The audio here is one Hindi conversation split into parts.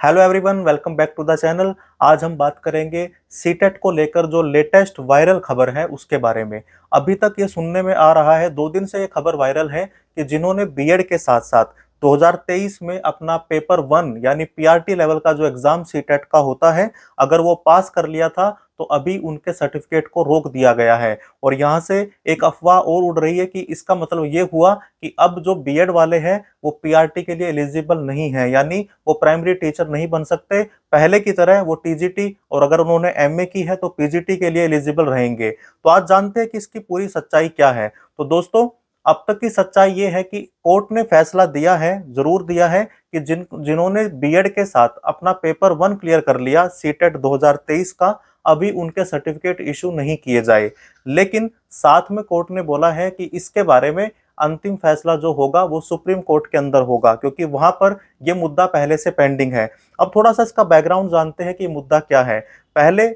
Hello everyone, welcome back to the channel. आज हम बात करेंगे सीटेट को लेकर जो लेटेस्ट वायरल खबर है उसके बारे में। अभी तक ये सुनने में आ रहा है, 2 दिन से ये खबर वायरल है कि जिन्होंने बीएड के साथ साथ 2023 में अपना पेपर 1 यानी पीआरटी लेवल का जो एग्जाम सीटेट का होता है, अगर वो पास कर लिया था तो अभी उनके सर्टिफिकेट को रोक दिया गया है। और यहाँ से एक अफवाह और उड़ रही है कि इसका मतलब ये हुआ कि अब जो बीएड वाले हैं वो पीआरटी के लिए एलिजिबल नहीं है, यानी वो प्राइमरी टीचर नहीं बन सकते। पहले की तरह वो टीजीटी और अगर उन्होंने एमए की है तो पीजीटी के लिए एलिजिबल रहेंगे। तो आज जानते हैं कि इसकी पूरी सच्चाई क्या है। तो दोस्तों, अब तक की सच्चाई ये है कि कोर्ट ने फैसला दिया है, जरूर दिया है, कि जिन्होंने बीएड के साथ अपना पेपर 1 क्लियर कर लिया सीटेट 2023 का, अभी उनके सर्टिफिकेट इशू नहीं किए जाए। लेकिन साथ में कोर्ट ने बोला है कि इसके बारे में अंतिम फैसला जो होगा वो सुप्रीम कोर्ट के अंदर होगा, क्योंकि वहां पर यह मुद्दा पहले से पेंडिंग है। अब थोड़ा सा इसका बैकग्राउंड जानते हैं कि मुद्दा क्या है। पहले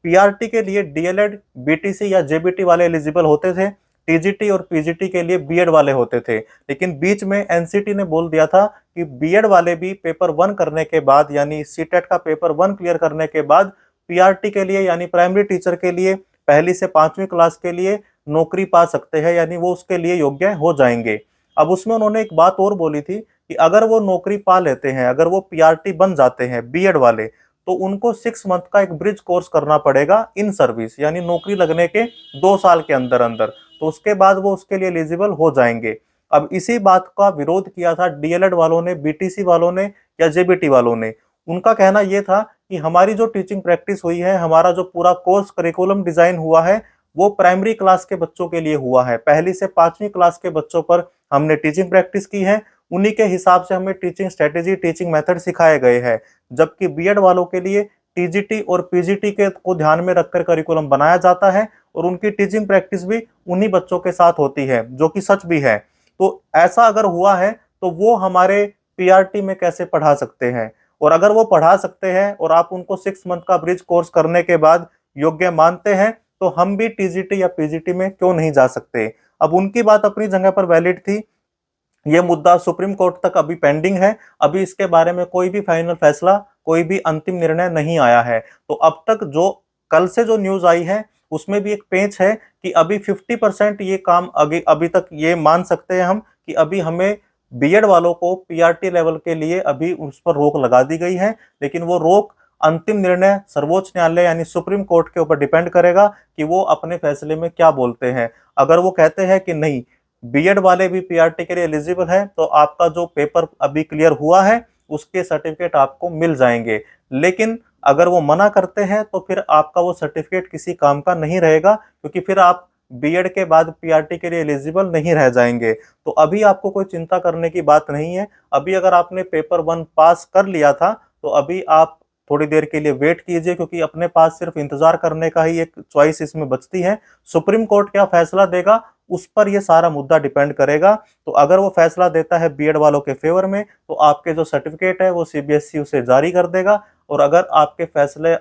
पीआरटी के लिए डीएलएड, बीटीसी या जेबीटी वाले एलिजिबल होते थे, टीजीटी और पीजीटी के लिए बीएड वाले होते थे। लेकिन बीच में एनसीटी ने बोल दिया था कि बीएड वाले भी पेपर 1 करने के बाद, यानी सीटेट का पेपर 1 क्लियर करने के बाद पीआरटी के लिए यानी प्राइमरी टीचर के लिए पहली से 5वीं क्लास के लिए नौकरी पा सकते हैं, यानी वो उसके लिए योग्य हो जाएंगे। अब उसमें उन्होंने एक बात और बोली थी कि अगर वो नौकरी पा लेते हैं, अगर वो पीआरटी बन जाते हैं बीएड वाले, तो उनको 6 मंथ का एक ब्रिज कोर्स करना पड़ेगा इन सर्विस, यानी नौकरी लगने के 2 साल के अंदर अंदर। तो उसके बाद वो उसके लिए एलिजिबल हो जाएंगे। अब इसी बात का विरोध किया था डीएलएड वालों ने, बीटीसी वालों ने या जेबीटी वालों ने। उनका कहना यह था कि हमारी जो टीचिंग प्रैक्टिस हुई है, हमारा जो पूरा कोर्स करिकुलम डिजाइन हुआ है, वो प्राइमरी क्लास के बच्चों के लिए हुआ है। पहली से 5वीं क्लास के बच्चों पर हमने टीचिंग प्रैक्टिस की है, उन्हीं के हिसाब से हमें टीचिंग स्ट्रेटेजी, टीचिंग मेथड सिखाए गए हैं। जबकि बीएड वालों के लिए टीजीटी और पीजीटी के को ध्यान में रखकर करिकुलम बनाया जाता है और उनकी टीचिंग प्रैक्टिस भी उन्हीं बच्चों के साथ होती है, जो कि सच भी है। तो ऐसा अगर हुआ है तो वो हमारे पीआरटी में कैसे पढ़ा सकते हैं? और अगर वो पढ़ा सकते हैं और आप उनको 6 मंथ का ब्रिज कोर्स करने के बाद योग्य मानते हैं, तो हम भी टीजीटी या पीजीटी में क्यों नहीं जा सकते? अब उनकी बात अपनी जगह पर वैलिड थी। ये मुद्दा सुप्रीम कोर्ट तक अभी पेंडिंग है। अभी इसके बारे में कोई भी फाइनल फैसला, कोई भी अंतिम निर्णय नहीं आया है। तो अब तक जो कल से जो न्यूज आई है उसमें भी एक पेंच है कि अभी 50% ये काम अभी तक ये मान सकते हैं हम कि अभी हमें बीएड वालों को पीआरटी लेवल के लिए अभी उस पर रोक लगा दी गई है। लेकिन वो रोक, अंतिम निर्णय सर्वोच्च न्यायालय यानी सुप्रीम कोर्ट के ऊपर डिपेंड करेगा कि वो अपने फैसले में क्या बोलते हैं। अगर वो कहते हैं कि नहीं, बीएड वाले भी पीआरटी के लिए एलिजिबल है, तो आपका जो पेपर अभी क्लियर हुआ है उसके सर्टिफिकेट आपको मिल जाएंगे। लेकिन अगर वो मना करते हैं तो फिर आपका वो सर्टिफिकेट किसी काम का नहीं रहेगा, क्योंकि फिर आप बीएड के बाद पीआरटी के लिए एलिजिबल नहीं रह जाएंगे। तो अभी आपको कोई चिंता करने की बात नहीं है। अभी अगर आपने पेपर 1 पास कर लिया था तो अभी आप थोड़ी देर के लिए वेट कीजिए, क्योंकि अपने पास सिर्फ इंतजार करने का ही एक चॉइस इसमें बचती है। सुप्रीम कोर्ट क्या फैसला देगा उस पर यह सारा मुद्दा डिपेंड करेगा। तो अगर वो फैसला देता है बीएड वालों के फेवर में, तो आपके जो सर्टिफिकेट है वो सीबीएसई उसे जारी कर देगा। और अगर आपके फैसला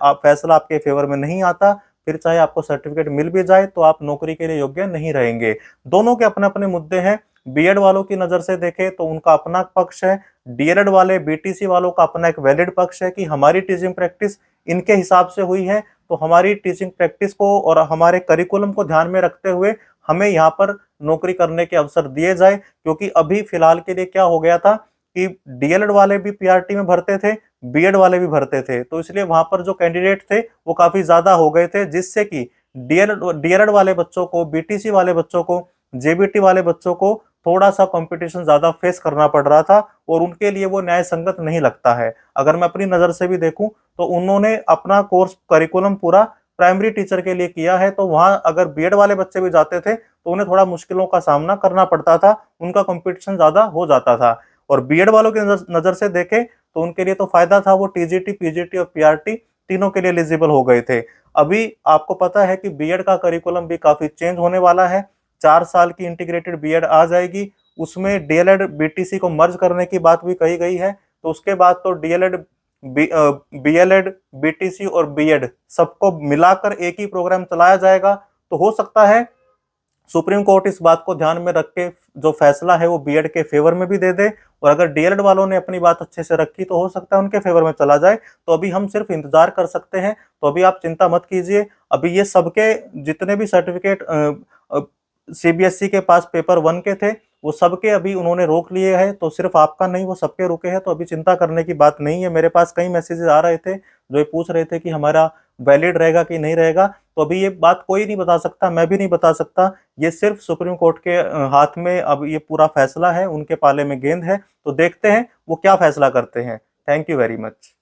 आपके फेवर में नहीं आता, फिर चाहे आपको सर्टिफिकेट मिल भी जाए तो आप नौकरी के लिए योग्य नहीं रहेंगे। दोनों के अपने अपने मुद्दे हैं। बीएड वालों की नजर से देखें तो उनका अपना पक्ष है, डीएलएड वाले, बीटीसी वालों का अपना एक वैलिड पक्ष है कि हमारी टीचिंग प्रैक्टिस इनके हिसाब से हुई है, तो हमारी टीचिंग प्रैक्टिस को और हमारे करिकुलम को ध्यान में रखते हुए हमें यहाँ पर नौकरी करने के अवसर दिए जाए। क्योंकि अभी फिलहाल के लिए क्या हो गया था कि डीएलएड वाले भी पीआरटी में भरते थे, बीएड वाले भी भरते थे, तो इसलिए वहां पर जो कैंडिडेट थे वो काफी ज्यादा हो गए थे, जिससे कि डीएलएड वाले बच्चों को, बीटीसी वाले बच्चों को, जेबीटी वाले बच्चों को थोड़ा सा कंपटीशन ज्यादा फेस करना पड़ रहा था और उनके लिए वो न्याय संगत नहीं लगता है। अगर मैं अपनी नजर से भी देखूं तो उन्होंने अपना कोर्स करिकुलम पूरा प्राइमरी टीचर के लिए किया है, तो वहां अगर बीएड वाले बच्चे भी जाते थे तो उन्हें थोड़ा मुश्किलों का सामना करना पड़ता था, उनका कंपटीशन ज्यादा हो जाता था। और बीएड वालों की नजर से देखें तो उनके लिए तो फायदा था, वो टीजीटी, पीजीटी और पीआरटी तीनों के लिए एलिजिबल हो गए थे। अभी आपको पता है कि बीएड का करिकुलम भी काफी चेंज होने वाला है। 4 साल की इंटीग्रेटेड बीएड आ जाएगी, उसमें डीएलएड बीटीसी को मर्ज करने की बात भी कही गई है। तो उसके बाद तो डीएलएड, बीएलएड, बीटीसी और बीएड सबको मिलाकर एक ही प्रोग्राम चलाया जाएगा। तो हो सकता है सुप्रीम कोर्ट इस बात को ध्यान में रख के जो फैसला है वो बीएड के फेवर में भी दे दे, और अगर डीएलएड वालों ने अपनी बात अच्छे से रखी तो हो सकता है उनके फेवर में चला जाए। तो अभी हम सिर्फ इंतजार कर सकते हैं। तो अभी आप चिंता मत कीजिए, अभी ये सबके जितने भी सर्टिफिकेट सीबीएसई के पास पेपर 1 के थे वो सबके अभी उन्होंने रोक लिए हैं, तो सिर्फ आपका नहीं, वो सबके रुके हैं। तो अभी चिंता करने की बात नहीं है। मेरे पास कई मैसेजेस आ रहे थे जो ये पूछ रहे थे कि हमारा वैलिड रहेगा कि नहीं रहेगा। तो अभी ये बात कोई नहीं बता सकता, मैं भी नहीं बता सकता। ये सिर्फ सुप्रीम कोर्ट के हाथ में अब ये पूरा फैसला है, उनके पाले में गेंद है। तो देखते हैं वो क्या फैसला करते हैं। Thank you very much.